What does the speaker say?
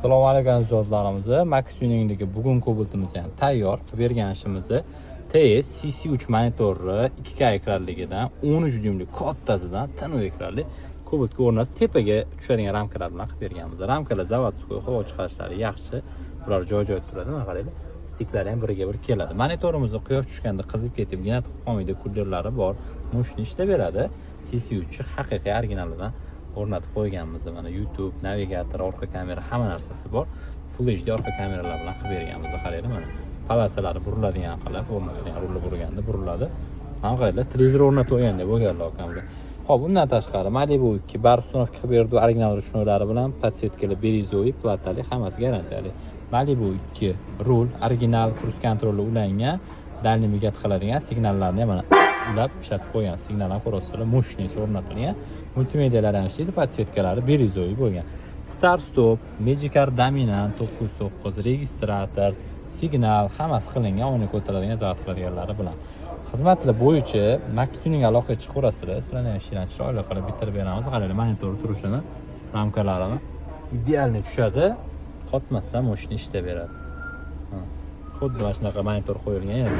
Assalomu alaykum do'stlarimiz. Max Tuning'dagi bugun Cobalt'imiz ham tayyor. Bergan ishimizni TS CC3 monitori 2K ekranligidan 13 dyumli kattasidan tinov ekranli Cobalt'ga o'rnatib tepaga tushadigan ramkalar bilan qilib berganmiz. Ramkalar zavodskiy, havo chiqarishlari yaxshi. Bular joy-joy turadi. Mana qaranglar. Stiklari ham biriga-bir keladi. Monitorimizni quyosh tushganda qizib ketib, gnatib qolmaydi, kullerlari bor. Mushni ishda beradi. CC3 haqiqiy originalidan o'rnatib qo'yganmiz. Mana YouTube, navigator, orqa kamera, hamma narsasi bor. Full HD orqa kameralar bilan qilib berganmiz. Qaranglar mana. Palasalari buriladigan qilib o'rnatilgan, rulni burganda buriladi. Mana qaranglar, televizor o'rnatib qo'yganda bo'lganlar okamlar. Xo'p, bundan tashqari Malibu 2 bar ustunovka qilib berdi, original rushnolari bilan podsvetkalar birizoviy, platali, hammasi garantiyali. Malibu 2 rul, original cruise kontrolli ulangan, dalniy migat qiladigan signallarni mana ulab ishlatib qo'ygan. Signal ham ko'rasizlar, mushnis o'rnatilgan. Multimedialar ham ishlaydi, podsvetkalari birizoviy bo'lgan. Start stop, Magicar dominant 909 registrator, signal hammasi qilingan, o'yinga ko'taradigan zavod qiladiganlari bilan. Xizmatlar bo'yicha Max Tuning aloqaga chiqaverasizlar. Sizlarni ham chiroyli qilib bitirib beramiz. Qaranglar, monitor turishini, ramkalarini idealni tushadi. Qotmasdan mashina ishda beradi. Xuddi mana shunaqa monitor qo'yilgan, yana